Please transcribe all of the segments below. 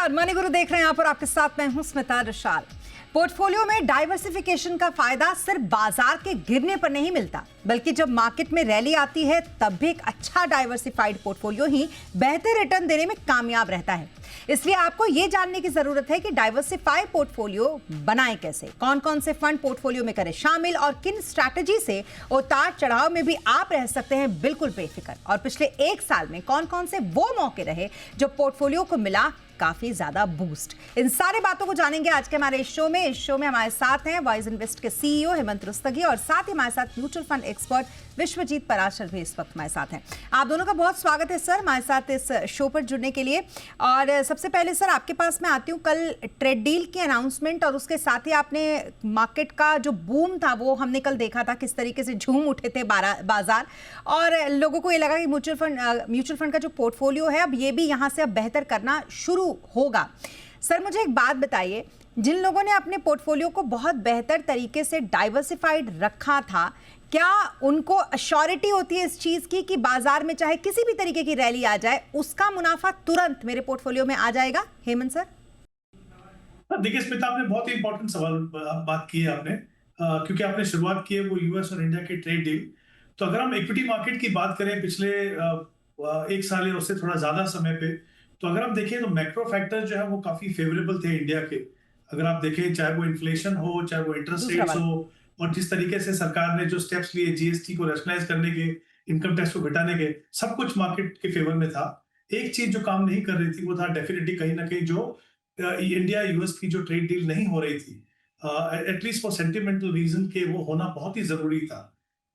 नमस्कार, मनी गुरु देख रहे हैं आप और आपके साथ मैं हूं स्मिता रशाल। पोर्टफोलियो में डाइवर्सिफिकेशन का फायदा सिर्फ बाजार के गिरने पर नहीं मिलता, बल्कि जब मार्केट में रैली आती है तब भी एक अच्छा डाइवर्सिफाइड पोर्टफोलियो ही बेहतर रिटर्न देने में कामयाब रहता है। इसलिए आपको यह जानने की जरूरत है कि डाइवर्सिफाइड पोर्टफोलियो बनाएं कैसे, कौन कौन से फंड पोर्टफोलियो में करें शामिल और किन स्ट्रैटेजी से उतार चढ़ाव में भी आप रह सकते हैं बिल्कुल बेफिक्र। और पिछले एक साल में कौन कौन से वो मौके रहे जो पोर्टफोलियो को मिला काफी ज्यादा बूस्ट। इन सारी बातों को जानेंगे आज के हमारे इस शो में। हमारे साथ हैं वाइज इन्वेस्ट के सीईओ हेमंत रुस्तगी और साथ ही हमारे साथ mutual fund expert Vishwajeet Parashar भी इस वक्त हमारे साथ हैं। आप दोनों का बहुत स्वागत है सर हमारे साथ इस शो पर जुड़ने के लिए। और सबसे पहले सर आपके पास मैं आती हूँ, कल ट्रेड डील की अनाउंसमेंट और उसके साथ ही आपने मार्केट का जो बूम था वो हमने कल देखा था, किस तरीके से झूम उठे थे बाजार और लोगों को ये लगा कि म्यूचुअल फंड का जो पोर्टफोलियो है अब ये भी यहाँ से अब बेहतर करना शुरू होगा। सर मुझे एक बात बताइए, जिन लोगों ने अपने पोर्टफोलियो को बहुत बेहतर तरीके से डाइवर्सिफाइड रखा था, क्या उनको अश्योरिटी होती है इस चीज की कि बाजार में चाहे किसी भी तरीके की रैली आ जाए उसका मुनाफा तुरंत मेरे पोर्टफोलियो में आ जाएगा? हेमंत सर। देखिए स्मिता, आपने बहुत ही इंपॉर्टेंट सवाल बात की है आपने, क्योंकि आपने शुरुआत की है वो यूएस और इंडिया की ट्रेड डील। तो अगर हम इक्विटी मार्केट की बात करें पिछले एक साल या उससे थोड़ा ज्यादा समय पे, तो अगर हम देखें तो मैक्रो फैक्टर जो है वो काफी फेवरेबल थे इंडिया के। अगर आप देखें चाहे वो इन्फ्लेशन हो, चाहे वो इंटरेस्ट रेट्स हो, और जिस तरीके से सरकार ने जो स्टेप्स लिए जीएसटी को रैशनलाइज करने के, इनकम टैक्स को घटाने के, सब कुछ मार्केट के फेवर में था। एक चीज जो काम नहीं कर रही थी वो था डेफिनेटली कहीं ना कहीं जो इंडिया यूएस की जो ट्रेड डील नहीं हो रही थी, एटलीस्ट फॉर सेंटिमेंटल रीजन के वो होना बहुत ही जरूरी था।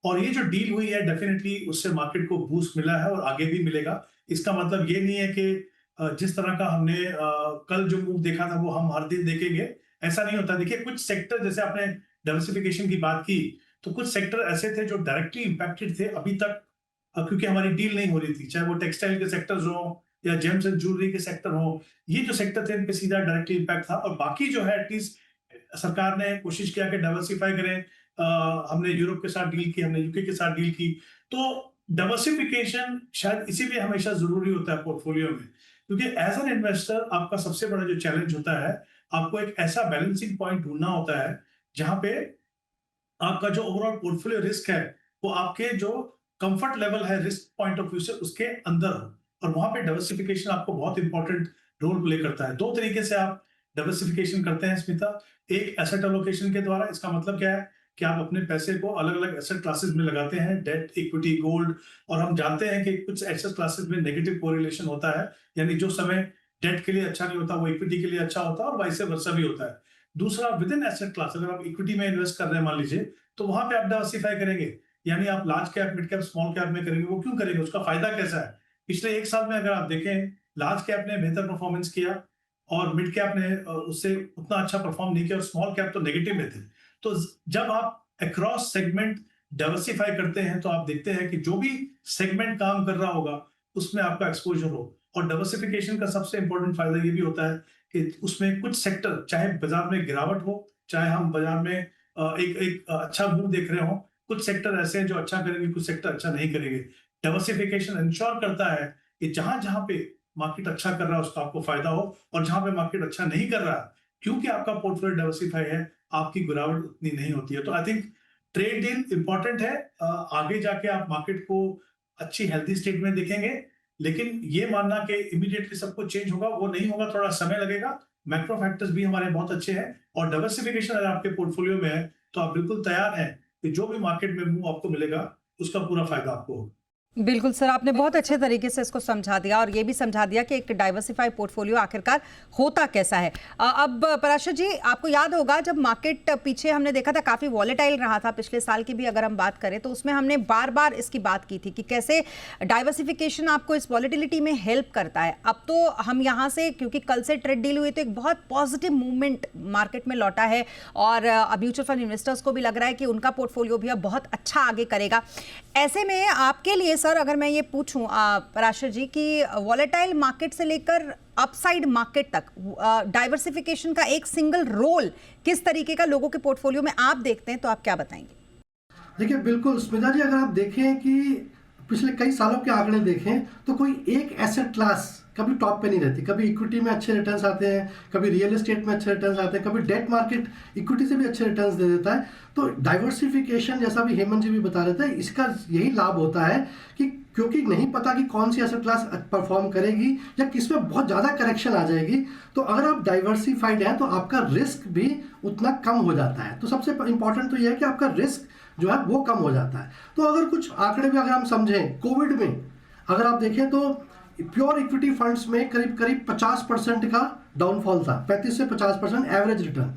और ये जो डील हुई है डेफिनेटली उससे मार्केट को बूस्ट मिला है और आगे भी मिलेगा। इसका मतलब ये नहीं है कि जिस तरह का हमने कल जो मूव देखा था वो हम हर दिन देखेंगे, ऐसा नहीं होता। देखिए कुछ सेक्टर, जैसे आपने डाइवर्सिफिकेशन की बात की, तो कुछ सेक्टर ऐसे थे जो डायरेक्टली इंपैक्टेड थे अभी तक, क्योंकि हमारी डील नहीं हो रही थी, चाहे वो टेक्सटाइल के सेक्टर्स हो या जेम्स एंड ज्वेलरी के सेक्टर हो। ये जो सेक्टर थे इन पे सीधा डायरेक्टली इंपैक्ट था। और बाकी जो है एटलीस्ट सरकार ने कोशिश किया कि डाइवर्सिफाई करें। हमने यूरोप के साथ डील की, हमने यूके के साथ डील की। तो डाइवर्सिफिकेशन शायद इसीलिए हमेशा जरूरी होता है पोर्टफोलियो में, क्योंकि एज एन इन्वेस्टर आपका सबसे बड़ा जो चैलेंज होता है, आपको एक ऐसा बैलेंसिंग पॉइंट ढूंढना होता है जहां पे आपका जो ओवरऑल पोर्टफोलियो रिस्क है वो आपके जो कंफर्ट लेवल है रिस्क पॉइंट ऑफ व्यू से उसके अंदर हो। और वहां पे डाइवर्सिफिकेशन आपको बहुत इंपॉर्टेंट रोल प्ले करता है। दो तरीके से आप डाइवर्सिफिकेशन करते हैं स्मिता। एक एसेट एलोकेशन के द्वारा, इसका मतलब क्या है कि आप अपने पैसे को अलग अलग एसेट क्लासेस में लगाते हैं, डेट, इक्विटी, गोल्ड। और हम जानते हैं कि कुछ एसेट क्लासेस में नेगेटिव कोरिलेशन होता है, यानी जो समय डेट के लिए अच्छा नहीं होता वो इक्विटी के लिए अच्छा होता है और वाइस वर्सा भी होता है। दूसरा, विद इन एसेट क्लास, अगर आप इक्विटी में इन्वेस्ट कर रहे हैं मान लीजिए, तो वहां पे आप डाइवर्सिफाई करेंगे, यानी आप large cap, mid cap, small cap में करेंगे। वो क्यों करेंगे, उसका फायदा कैसा है? पिछले एक साल में अगर आप देखें, लार्ज कैप ने बेहतर परफॉर्मेंस किया और मिड कैप ने उससे उतना अच्छा परफॉर्म नहीं किया और स्मॉल कैप तो नेगेटिव में थे। तो जब आप अक्रॉस सेगमेंट डाइवर्सिफाई करते हैं तो आप देखते हैं कि जो भी सेगमेंट काम कर रहा होगा उसमें आपका एक्सपोजर हो। और डाइवर्सिफिकेशन का सबसे इंपॉर्टेंट फायदा ये भी होता है कि उसमें कुछ सेक्टर, चाहे बाजार में गिरावट हो, चाहे हम बाजार में एक अच्छा मूव देख रहे हो, कुछ सेक्टर ऐसे हैं जो अच्छा करेंगे, कुछ सेक्टर अच्छा नहीं करेंगे। डाइवर्सिफिकेशन इंश्योर करता है कि जहां जहां पे मार्केट अच्छा कर रहा है उसका आपको फायदा हो, और जहां पे मार्केट अच्छा नहीं कर रहा है, क्योंकि आपका पोर्टफोलियो डाइवर्सिफाई है, आपकी गिरावट उतनी नहीं होती है। तो I think trade deal important है। आगे जाके आप मार्केट को अच्छी हेल्थी स्टेट में देखेंगे, लेकिन ये मानना कि इमीडिएटली सब कुछ चेंज होगा, वो नहीं होगा, थोड़ा समय लगेगा। मैक्रो फैक्टर्स भी हमारे बहुत अच्छे हैं और डाइवर्सिफिकेशन अगर आपके पोर्टफोलियो में है तो आप बिल्कुल तैयार हैं कि जो भी मार्केट में मूव आपको मिलेगा उसका पूरा फायदा आपको होगा। बिल्कुल सर, आपने बहुत अच्छे तरीके से इसको समझा दिया और ये भी समझा दिया कि एक डाइवर्सिफाइड पोर्टफोलियो आखिरकार होता कैसा है। अब पराशर जी, आपको याद होगा जब मार्केट पीछे हमने देखा था काफ़ी वॉलेटाइल रहा था, पिछले साल की भी अगर हम बात करें तो उसमें हमने बार बार इसकी बात की थी कि कैसे डाइवर्सिफिकेशन आपको इस वॉलेटिलिटी में हेल्प करता है। अब तो हम यहाँ से, क्योंकि कल से ट्रेड डील हुई, तो एक बहुत पॉजिटिव मूवमेंट मार्केट में लौटा है और म्यूचुअल फंड इन्वेस्टर्स को भी लग रहा है कि उनका पोर्टफोलियो भी अब बहुत अच्छा आगे करेगा। ऐसे में आपके लिए सर, अगर मैं ये पूछूं पराशर जी कि वॉलेटाइल मार्केट से लेकर अपसाइड मार्केट तक डाइवर्सिफिकेशन का एक सिंगल रोल किस तरीके का लोगों के पोर्टफोलियो में आप देखते हैं, तो आप क्या बताएंगे? देखिए बिल्कुल स्मिता जी, अगर आप देखें कि पिछले कई सालों के आंकड़े देखें तो कोई एक एसेट क्लास कभी टॉप पे नहीं रहती। कभी इक्विटी में अच्छे रिटर्न्स आते हैं, कभी रियल एस्टेट में अच्छे रिटर्न्स आते हैं, कभी डेट मार्केट इक्विटी से भी अच्छे रिटर्न्स दे देता है। तो डाइवर्सिफिकेशन, जैसा भी हेमंत जी भी बता रहे थे, इसका यही लाभ होता है कि क्योंकि नहीं पता कि कौन सी एसेट क्लास परफॉर्म करेगी या किस में बहुत ज़्यादा करेक्शन आ जाएगी। तो अगर आप डाइवर्सिफाइड हैं तो आपका रिस्क भी उतना कम हो जाता है। तो सबसे इंपॉर्टेंट तो यह है कि आपका रिस्क जो है वो कम हो जाता है। तो अगर कुछ आंकड़े भी अगर हम समझें, कोविड में अगर आप देखें तो प्योर इक्विटी फंड्स में करीब करीब 50% का डाउनफॉल था, 35 से 50% एवरेज रिटर्न।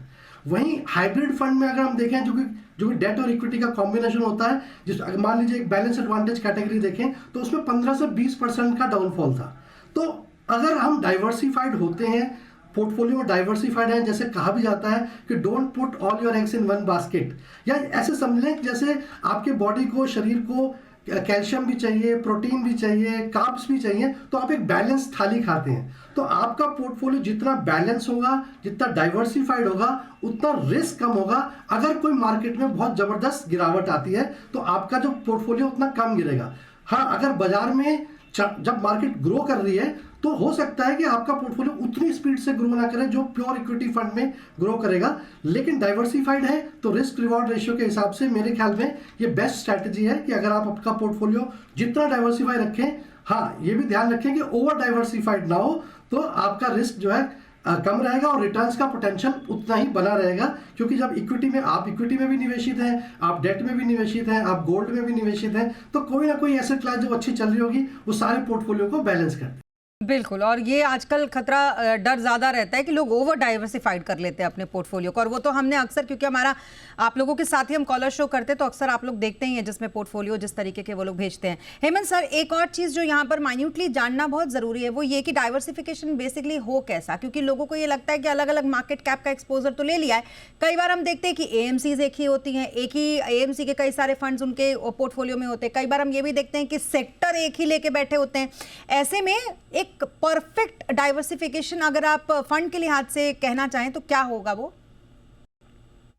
वहीं हाइब्रिड फंड में अगर हम देखें, जो कि डेट और इक्विटी का कॉम्बिनेशन होता है, जिस अगर मान लीजिए एक बैलेंस एडवांटेज कैटेगरी देखें तो उसमें 15 से 20% का डाउनफॉल था। तो अगर हम डाइवर्सिफाइड होते हैं, पोर्टफोलियो डाइवर्सिफाइड है, जैसे कहा भी जाता है कि don't put all your eggs in one basket, या ऐसे समझ लें जैसे आपके बॉडी को, शरीर को कैल्शियम भी चाहिए, प्रोटीन भी चाहिए, कार्ब्स भी चाहिए, तो आप एक बैलेंस थाली खाते हैं। तो आपका पोर्टफोलियो जितना बैलेंस होगा, जितना डाइवर्सिफाइड होगा, उतना रिस्क कम होगा। अगर कोई मार्केट में बहुत जबरदस्त गिरावट आती है तो आपका जो पोर्टफोलियो उतना कम गिरेगा। हाँ, अगर बाजार में जब मार्केट ग्रो कर रही है तो हो सकता है कि आपका पोर्टफोलियो उतनी स्पीड से ग्रो ना करे जो प्योर इक्विटी फंड में ग्रो करेगा, लेकिन डाइवर्सिफाइड है तो रिस्क रिवॉर्ड रेशियो के हिसाब से मेरे ख्याल में ये बेस्ट स्ट्रैटेजी है कि अगर आप आपका पोर्टफोलियो जितना डाइवर्सिफाई रखें, हाँ ये भी ध्यान रखें कि ओवर डाइवर्सिफाइड ना हो, तो आपका रिस्क जो है कम रहेगा और रिटर्न्स का पोटेंशियल उतना ही बना रहेगा। क्योंकि जब इक्विटी में, आप इक्विटी में भी निवेशित हैं, आप डेट में भी निवेशित हैं, आप गोल्ड में भी निवेशित हैं, तो कोई ना कोई एसेट क्लास जो अच्छी चल रही होगी वो सारे पोर्टफोलियो को बैलेंस करते हैं। बिल्कुल, और ये आजकल खतरा, डर ज़्यादा रहता है कि लोग ओवर डाइवर्सिफाइड कर लेते हैं अपने पोर्टफोलियो को, और वो तो हमने अक्सर, क्योंकि हमारा आप लोगों के साथ ही हम कॉलर शो करते हैं तो अक्सर आप लोग देखते ही हैं जिसमें पोर्टफोलियो जिस तरीके के वो लोग भेजते हैं। हेमंत सर, एक और चीज़ जो यहाँ पर माइन्यूटली जानना बहुत ज़रूरी है वो ये कि डाइवर्सिफिकेशन बेसिकली हो कैसा, क्योंकि लोगों को ये लगता है कि अलग अलग मार्केट कैप का एक्सपोजर तो ले लिया है। कई बार हम देखते हैं कि एएमसीज एक ही होती हैं, एक ही एएमसी के कई सारे फंड्स उनके पोर्टफोलियो में होते हैं। कई बार हम ये भी देखते हैं कि सेक्टर एक ही लेके बैठे होते हैं। ऐसे में एक परफेक्ट डाइवर्सिफिकेशन अगर आप फंड के लिहाज से कहना चाहें तो क्या होगा वो?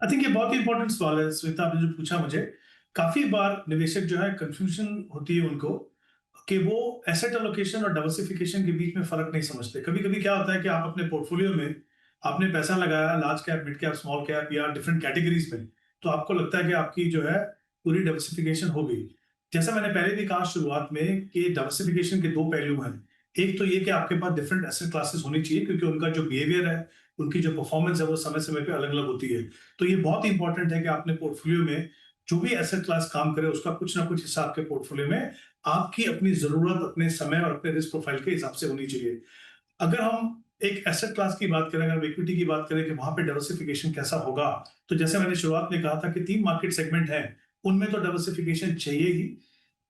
आई थिंक ये बहुत ही इंपॉर्टेंट सवाल है श्वेता, आपने जो पूछा मुझे। काफी बार निवेशक जो है कंफ्यूजन होती है उनको कि वो एसेट एलोकेशन और डाइवर्सिफिकेशन के बीच में फर्क नहीं समझते। कभी कभी क्या होता है कि आप अपने पोर्टफोलियो में आपने पैसा लगाया large cap, mid cap, small cap या डिफरेंट कैटेगरीज में, तो आपको लगता है कि आपकी जो है पूरी डाइवर्सिफिकेशन हो गई। जैसा मैंने पहले भी कहा शुरुआत में कि डाइवर्सिफिकेशन के दो पहलू हैं। एक तो ये कि आपके पास डिफरेंट एसेट क्लासेस होनी चाहिए, क्योंकि उनका जो बिहेवियर है, उनकी जो परफॉर्मेंस है वो समय समय पे अलग अलग होती है। तो ये बहुत ही इंपॉर्टेंट है कि आपने पोर्टफोलियो में जो भी एसेट क्लास काम करे उसका कुछ ना कुछ हिस्सा आपके पोर्टफोलियो में आपकी अपनी जरूरत, अपने समय और अपने रिस्क प्रोफाइल के हिसाब से होनी चाहिए। अगर हम एक एसेट क्लास की बात करें, अगर इक्विटी की बात करें कि वहां पे डाइवर्सिफिकेशन कैसा होगा, तो जैसे मैंने शुरुआत में कहा था कि 3 मार्केट सेगमेंट हैं, उनमें तो डाइवर्सिफिकेशन चाहिए ही।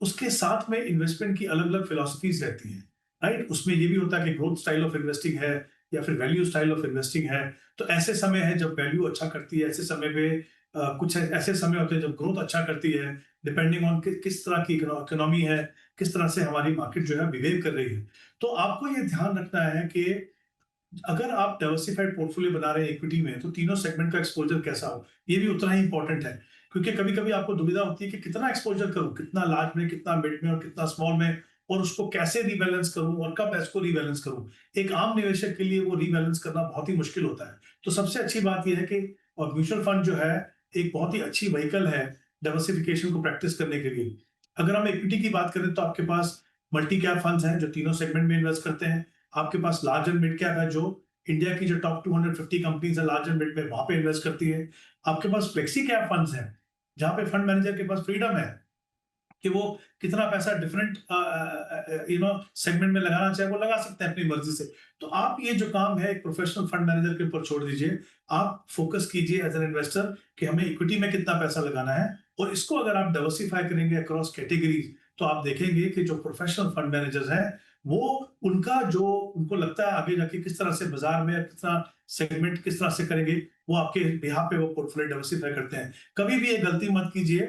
उसके साथ में इन्वेस्टमेंट की अलग अलग फिलोसफीज रहती हैं, राइट। उसमें ये भी होता है कि ग्रोथ स्टाइल ऑफ इन्वेस्टिंग है या फिर वैल्यू स्टाइल ऑफ इन्वेस्टिंग है। तो ऐसे समय है जब वैल्यू अच्छा करती है, ऐसे समय पे कुछ ऐसे समय होते हैं जब ग्रोथ अच्छा करती है, डिपेंडिंग ऑन किस तरह की इकोनॉमी है, किस तरह से हमारी मार्केट जो है बिहेव कर रही है। तो आपको ये ध्यान रखना है कि अगर आप डाइवर्सिफाइड पोर्टफोलियो बना रहे हैं इक्विटी में, तो तीनों सेगमेंट का एक्सपोजर कैसा हो, ये भी उतना ही इंपॉर्टेंट है। क्योंकि कभी कभी आपको दुविधा होती है कि कितना एक्सपोजर करूं, कितना लार्ज में, कितना मिड में और कितना स्मॉल में, और उसको कैसे रीबैलेंस करूं और कब इसको रीबैलेंस करूं। एक आम निवेशक के लिए वो रीबैलेंस करना बहुत ही मुश्किल होता है। तो सबसे अच्छी बात यह है कि, और म्यूचुअल फंड जो है एक बहुत ही अच्छी व्हीकल है डाइवर्सिफिकेशन को प्रैक्टिस करने के लिए। अगर हम इक्विटी की बात करें तो आपके पास मल्टी कैप फंड्स हैं जो तीनों सेगमेंट में इन्वेस्ट करते हैं। आपके पास लार्ज एंड मिड कैप है जो इंडिया की जो टॉप 250 कंपनीज है लार्ज एंड मिड में, वहां पे इन्वेस्ट करती है। आपके पास फ्लेक्सी कैप फंड्स हैं जहां पे फंड मैनेजर के पास फ्रीडम है कि वो कितना पैसा डिफरेंट सेगमेंट में लगाना चाहे वो लगा सकते हैं अपनी मर्जी से। तो आप ये जो काम है एक प्रोफेशनल फंड मैनेजर के ऊपर छोड़ दीजिए। आप फोकस कीजिए एज एन इन्वेस्टर कि हमें इक्विटी में कितना पैसा लगाना है, और इसको अगर आप डाइवर्सिफाई करेंगे अक्रॉस कैटेगरीज तो आप देखेंगे कि जो प्रोफेशनल फंड मैनेजर्स हैं वो उनका जो उनको लगता है आगे जाके किस तरह से बाजार में कितना सेगमेंट किस तरह से करेंगे, वो आपके बिहाफ पे वो पोर्टफोलियो डाइवर्सिफाई करते हैं। कभी भी ये गलती मत कीजिए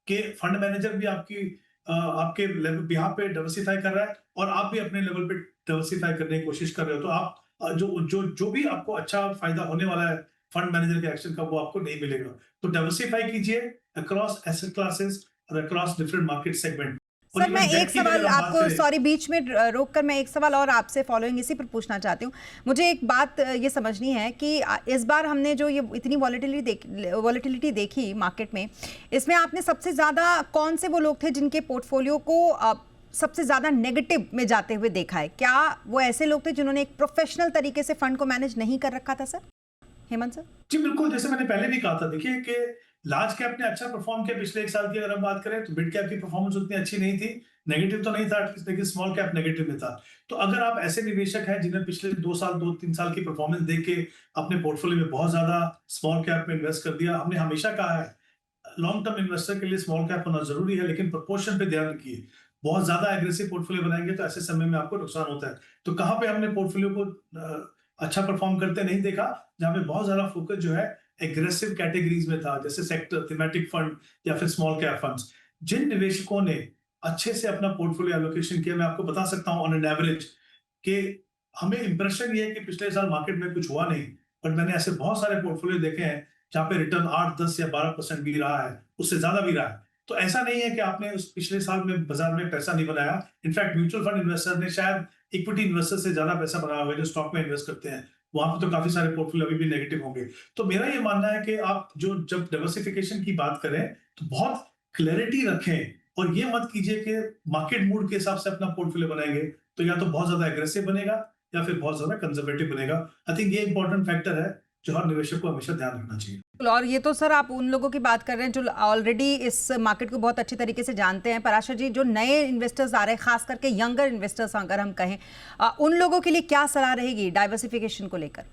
कि फंड मैनेजर भी आपके लेवल बिहाफ पे डाइवर्सिफाई कर रहा है और आप भी अपने लेवल पे डाइवर्सिफाई करने की कोशिश कर रहे हो, तो आप जो भी आपको अच्छा फायदा होने वाला है फंड मैनेजर के एक्शन का वो आपको नहीं मिलेगा। तो डाइवर्सिफाई कीजिए अक्रॉस एसेट क्लासेस और अक्रॉस डिफरेंट मार्केट सेगमेंट। और सर मैं even एक debt की सवाल अगर हम बात आपको करें, सॉरी बीच में रोक कर मैं एक सवाल और आपसे फॉलोइंग इसी पर पूछना चाहती हूँ। मुझे एक बात ये समझनी है कि इस बार हमने जो ये इतनी वॉलेटिलिटी देखी मार्केट में, इसमें आपने सबसे ज़्यादा कौन से वो लोग थे जिनके पोर्टफोलियो को सबसे ज़्यादा नेगेटिव में जाते हुए देखा है? क्या वो ऐसे लोग थे जिन्होंने एक प्रोफेशनल तरीके से फंड को मैनेज नहीं कर रखा था सर? हेमंत सर? जी बिल्कुल, जैसे मैंने पहले भी कहा था, देखिए कि लार्ज कैप ने अच्छा परफॉर्म किया पिछले 1 साल की अगर हम बात करें, तो मिड कैप की परफॉर्मेंस उतनी अच्छी नहीं थी। नेगेटिव तो नहीं था एटलीस्ट, लेकिन स्मॉल कैप नेगेटिव में था। तो अगर आप ऐसे निवेशक हैं जिन्हें पिछले 2-3 साल की परफॉर्मेंस देख के अपने पोर्टफोलियो में बहुत ज्यादा स्मॉल कैप में इन्वेस्ट कर दिया, हमने हमेशा कहा है लॉन्ग टर्म इन्वेस्टर के लिए स्मॉल कैप होना जरूरी है, लेकिन प्रोपोर्शन पे ध्यान रखिए। बहुत ज्यादा एग्रेसिव पोर्टफोलियो बनाएंगे तो ऐसे समय में आपको नुकसान होता है। तो कहाँ पे हमने पोर्टफोलियो को अच्छा परफॉर्म करते नहीं देखा, जहां पे बहुत ज्यादा फोकस जो है एग्रेसिव कैटेगरीज में था, जैसे सेक्टर थीमेटिक फंड या फिर स्मॉल कैप फंड्स। जिन निवेशकों ने अच्छे से अपना पोर्टफोलियो एलोकेशन किया, मैं आपको बता सकता हूं ऑन एन एवरेज कि हमें इंप्रेशन ये है कि पिछले साल मार्केट में कुछ हुआ नहीं, बट मैंने ऐसे बहुत सारे पोर्टफोलियो देखे हैं जहां पे रिटर्न 8, 10 या 12% भी रहा है, उससे ज्यादा भी रहा है। तो ऐसा नहीं है कि आपने उस पिछले साल में बाजार में पैसा नहीं बनाया। इनफैक्ट म्यूचुअल फंड इन्वेस्टर ने शायद इक्विटी इन्वेस्टर से ज्यादा पैसा बनाया होगा जो स्टॉक में इन्वेस्ट करते हैं, वहां पे तो काफी सारे पोर्टफोलियो अभी भी नेगेटिव होंगे। तो मेरा ये मानना है कि आप जब डाइवर्सिफिकेशन की बात करें तो बहुत क्लैरिटी रखें और ये मत कीजिए कि मार्केट मूड के हिसाब से अपना पोर्टफोलियो बनाएंगे तो या तो बहुत ज्यादा एग्रेसिव बनेगा या फिर बहुत ज्यादा कंजर्वेटिव बनेगा। आई थिंक ये इंपॉर्टेंट फैक्टर है जो हर निवेशक को हमेशा ध्यान रखना चाहिए। और ये तो सर आप उन लोगों की बात कर रहे हैं जो ऑलरेडी इस मार्केट को बहुत अच्छी तरीके से जानते हैं। पराशर जी, जो नए इन्वेस्टर्स आ रहे हैं, खास करके यंगर इन्वेस्टर्स अगर हम कहें, उन लोगों के लिए क्या सलाह रहेगी डाइवर्सिफिकेशन को लेकर?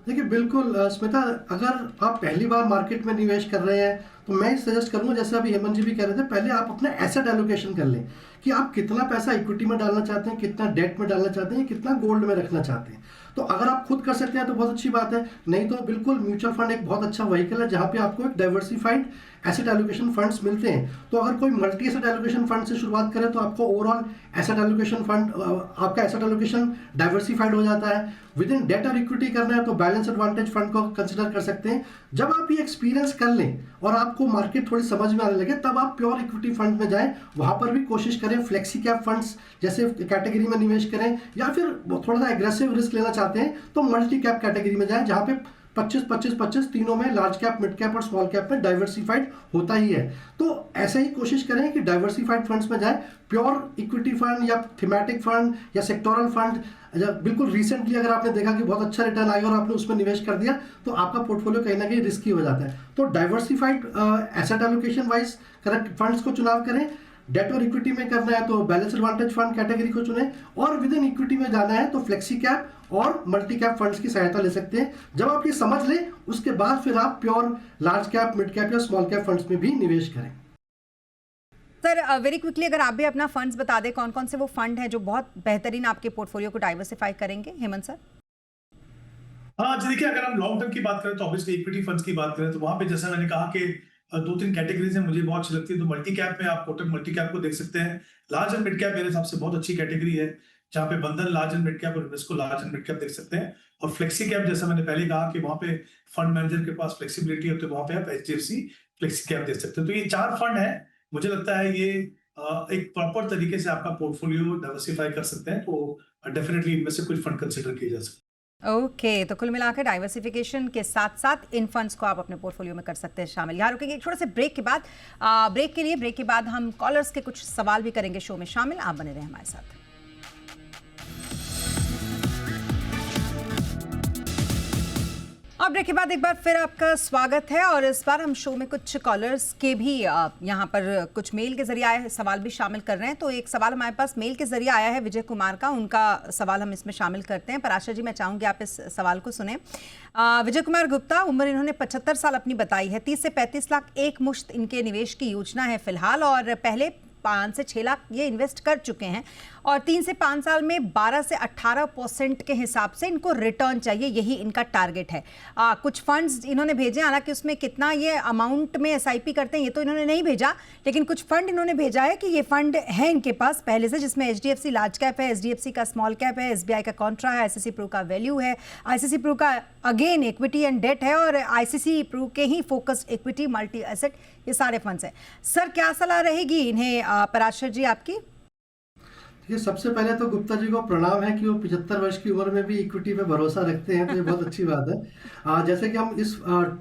देखिए बिल्कुल स्मिता, अगर आप पहली बार मार्केट में निवेश कर रहे हैं तो मैं सजेस्ट करूंगा, जैसे अभी हेमंत जी भी कह रहे थे, पहले आप अपना एसेट एलोकेशन कर लें कि आप कितना पैसा इक्विटी में डालना चाहते हैं, कितना डेट में डालना चाहते हैं, कितना गोल्ड में रखना चाहते हैं। तो अगर आप खुद कर सकते हैं तो बहुत अच्छी बात है, नहीं तो बिल्कुल म्यूचुअल फंड एक बहुत अच्छा व्हीकल है जहां पे आपको एक डाइवर्सिफाइड एसेट एलोकेशन फंड्स मिलते हैं। तो अगर कोई मल्टी एसेट एलोकेशन फंड से शुरुआत करे तो आपको ओवरऑल एसेट एलोकेशन फंड, आपका एसेट एलोकेशन डाइवर्सिफाइड हो जाता है। विद इन डेट और इक्विटी करना है तो बैलेंस एडवांटेज फंड को कंसिडर कर सकते हैं। जब आप ये एक्सपीरियंस कर लें और आपको मार्केट थोड़ी समझ में आने लगे, तब आप प्योर इक्विटी फंड में जाएं। वहां पर भी कोशिश करें फ्लेक्सी कैप फंड्स जैसे कैटेगरी में निवेश करें, या फिर थोड़ा सा एग्रेसिव रिस्क लेना चाहते हैं तो मल्टी कैप कैटेगरी में जाएं, जहां पे 25-25-25 तीनों में, लार्ज कैप, मिड कैप और स्मॉल कैप में डाइवर्सिफाइड होता ही है। तो ऐसे ही कोशिश करें कि डाइवर्सिफाइड फंड्स में जाएं। प्योर इक्विटी फंड या थीमेटिक फंड या सेक्टोरल फंड, बिल्कुल रिसेंटली अगर आपने देखा कि बहुत अच्छा रिटर्न आया और आपने उसमें निवेश कर दिया तो आपका पोर्टफोलियो कहीं ना कहीं रिस्की हो जाता है। तो diversified asset allocation wise correct funds को चुनाव करें। डेट और इक्विटी में करना है तो बैलेंस एडवांटेज फंड कैटेगरी को चुनें, और विद इन इक्विटी में जाना है तो फ्लेक्सी कैप और मल्टी कैप फंड्स की सहायता ले सकते हैं। जब आप ये समझ लें उसके बाद फिर आप pure large cap, mid cap या स्मॉल कैप फंड्स में भी निवेश करें। सर वेरी क्विकली अगर आप भी अपना फंड्स बता दें, कौन कौन से वो फंड हैं जो बहुत बेहतरीन आपके पोर्टफोलियो को डाइवर्सिफाई करेंगे, हेमंत सर? हाँ जी, देखिए अगर हम लॉन्ग टर्म की बात करें तो ऑब्वियसली इक्विटी फंड्स की बात करें तो वहां पे जैसा मैंने कहा कि 2-3 कैटेगरीज हैं मुझे बहुत अच्छी लगती है। तो मल्टी कैप में आप कोटक मल्टी कैप को देख सकते हैं। लार्ज एंड मिड कैप मेरे हिसाब से बहुत अच्छी कैटेगरी है, जहां पे बंधन लार्ज एंड मिड कैप और Invesco large and mid cap देख सकते हैं। और फ्लेक्सी कैप जैसा मैंने पहले कहा कि वहां पे फंड मैनेजर के पास फ्लेक्सिबिलिटी होती है, वहां पे आप एचडीएफसी फ्लेक्सी कैप देख सकते हैं। तो ये 4 फंड है, मुझे लगता है ये एक प्रॉपर तरीके से आपका पोर्टफोलियो डाइवर्सिफाई कर सकते हैं। तो डेफिनेटली इनमें से कुछ फंड कंसिडर किए जा सकते हैं। ओके तो कुल मिलाकर डाइवर्सिफिकेशन के साथ साथ इन फंड्स को आप अपने पोर्टफोलियो में कर सकते हैं शामिल। यहाँ रुकेंगे एक छोटे से ब्रेक के बाद। ब्रेक के बाद हम कॉलर्स के कुछ सवाल भी करेंगे शो में शामिल। आप बने रहें हमारे साथ। और ब्रेक के बाद एक बार फिर आपका स्वागत है, और इस बार हम शो में कुछ कॉलर्स के भी यहाँ पर कुछ मेल के जरिए आए सवाल भी शामिल कर रहे हैं। तो एक सवाल हमारे पास मेल के जरिए आया है विजय कुमार का, उनका सवाल हम इसमें शामिल करते हैं। पराशर जी, मैं चाहूँगी आप इस सवाल को सुने। विजय कुमार गुप्ता, उम्र इन्होंने 75 साल अपनी बताई है। 30 से 35 लाख एक मुश्त इनके निवेश की योजना है फिलहाल, और पहले 5 से 6 लाख ये इन्वेस्ट कर चुके हैं, और 3 से 5 साल में 12 से 18% के हिसाब से इनको रिटर्न चाहिए, यही इनका टारगेट है। कुछ फंड्स इन्होंने भेजे, हालांकि उसमें कितना ये अमाउंट में एसआईपी करते हैं ये तो इन्होंने नहीं भेजा, लेकिन कुछ फंड इन्होंने भेजा है कि ये फंड है इनके पास पहले से, जिसमें एचडीएफसी लार्ज कैप है, एचडीएफसी का स्मॉल कैप है, एसबीआई का कॉन्ट्रा है, आईसीसी प्रू का वैल्यू है, आईसीसी प्रू का अगेन इक्विटी एंड डेट है और आईसीसी प्रू के ही फोकस्ड इक्विटी मल्टी एसेट ये सारे फंड्स हैं। सर क्या सलाह रहेगी इन्हें पराशर जी आपकी? देखिए, सबसे पहले तो गुप्ता जी को प्रणाम है कि वो 75 वर्ष की उम्र में भी इक्विटी पे भरोसा रखते हैं, तो ये बहुत अच्छी बात है। जैसे कि हम इस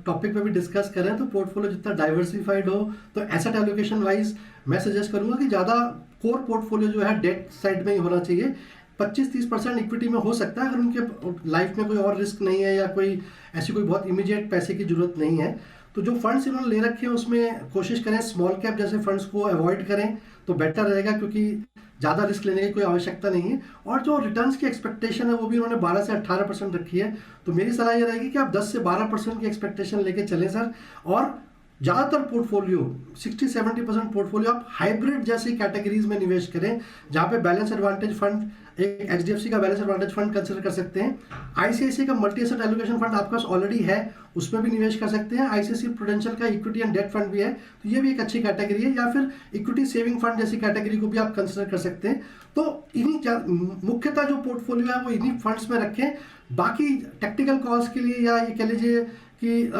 टॉपिक पे भी डिस्कस करें तो पोर्टफोलियो जितना डाइवर्सिफाइड हो तो एसेट एलोकेशन वाइज मैं सजेस्ट करूंगा कि ज़्यादा कोर पोर्टफोलियो जो है डेट साइड में ही होना चाहिए। 25-30% इक्विटी में हो सकता है अगर उनके लाइफ में कोई और रिस्क नहीं है या कोई ऐसी कोई बहुत इमीडिएट पैसे की जरूरत नहीं है। तो जो फंड्स इन्होंने ले रखे हैं उसमें कोशिश करें स्मॉल कैप जैसे फंड्स को अवॉइड करें तो बेटर रहेगा, क्योंकि ज़्यादा रिस्क लेने की कोई आवश्यकता नहीं है। और जो रिटर्न्स की एक्सपेक्टेशन है वो भी उन्होंने 12 से 18% रखी है। तो मेरी सलाह ये रहेगी कि आप 10 से 12% की एक्सपेक्टेशन लेके चलें सर। और ज़्यादातर पोर्टफोलियो 60-70% पोर्टफोलियो आप हाइब्रिड जैसी कैटेगरीज में निवेश करें, जहाँ पे बैलेंस एडवांटेज फंड, एक HDFC का बैलेंस एडवांटेज फंड कंसिडर कर सकते हैं। ICICI का मल्टी एसेट एलोकेशन फंड आपके पास ऑलरेडी है, उसमें भी निवेश कर सकते हैं। ICICI प्रूडेंशियल का इक्विटी एंड डेट फंड भी है, तो ये भी एक अच्छी कैटेगरी है। या फिर इक्विटी सेविंग फंड जैसी कैटेगरी को भी आप कंसिडर कर सकते हैं। तो इन्हीं मुख्यतः जो पोर्टफोलियो है वो इन्हीं फंड्स में रखें। बाकी टेक्निकल कॉल्स के लिए या ये कह लीजिए कि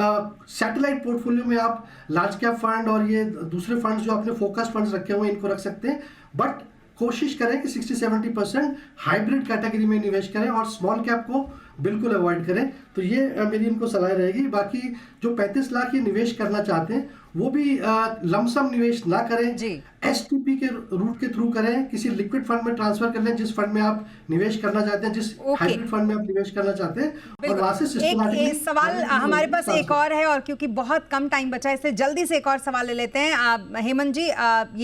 सैटेलाइट पोर्टफोलियो में आप लार्ज कैप फंड और ये दूसरे फंड्स जो आपने फोकस फंड्स रखे हुए हैं इनको रख सकते हैं। बट कोशिश करें कि 60-70% हाइब्रिड कैटेगरी में निवेश करें और स्मॉल कैप को बिल्कुल अवॉइड करें। तो ये मेरी इनको सलाह रहेगी। बाकी जो 35 लाख ये निवेश करना चाहते हैं वो भी लमसम निवेश ना करें, STP के रूट के थ्रू करें, किसी लिक्विड फंड में ट्रांसफर कर लें जिस फंड में आप निवेश करना चाहते हैं, जिस हाइब्रिड फंड में आप निवेश करना चाहते हैं। और वहां से एक सवाल हमारे पास एक और है और क्योंकि बहुत कम टाइम बचा है इसलिए जल्दी से एक और सवाल ले लेते हैं। हेमंत जी,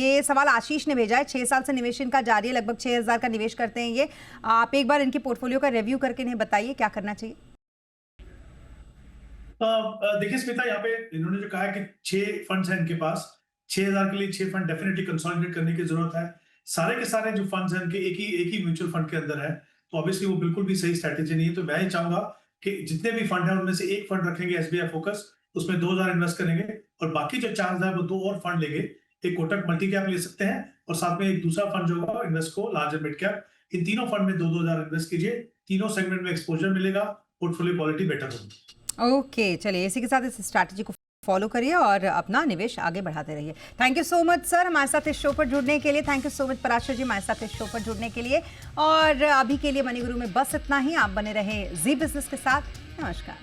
ये सवाल आशीष ने भेजा है। 6 साल से निवेश इनका जारी है, लगभग 6000 का निवेश करते हैं ये। आप एक बार इनकी पोर्टफोलियो का रिव्यू करके इन्हें बताइए क्या करना चाहिए। देखिए स्मिता, यहाँ पे इन्होंने जो कहा है कि 6 फंड्स हैं इनके पास, 6000 के लिए 6 फंड डेफिनेटली कंसोलिडेट करने की जरूरत है। सारे के सारे जो फंड्स हैं इनके एक ही म्यूचुअल फंड के अंदर है, तो ऑब्वियसली वो बिल्कुल भी सही स्ट्रैटेजी नहीं है। तो मैं ही चाहूंगा कि जितने भी फंड हैं उनमें से एक फंड रखेंगे SBI फोकस, उसमें 2000 इन्वेस्ट करेंगे और बाकी जो 4000 वो 2 और फंड लेंगे। एक कोटक मल्टी कैप ले सकते हैं और साथ में एक दूसरा फंड जो होगा Invesco large and mid cap. इन तीनों फंड में 2-2000 इन्वेस्ट कीजिए, तीनों सेगमेंट में एक्सपोजर मिलेगा, पोर्टफोलियो क्वालिटी बेटर होगी। ओके, चलिए इसी के साथ इस स्ट्रैटेजी को फॉलो करिए और अपना निवेश आगे बढ़ाते रहिए। Thank you so much sir हमारे साथ इस शो पर जुड़ने के लिए। Thank you so much Parashar ji हमारे साथ इस शो पर जुड़ने के लिए। और अभी के लिए मनी गुरु में बस इतना ही। आप बने रहे जी बिजनेस के साथ। नमस्कार।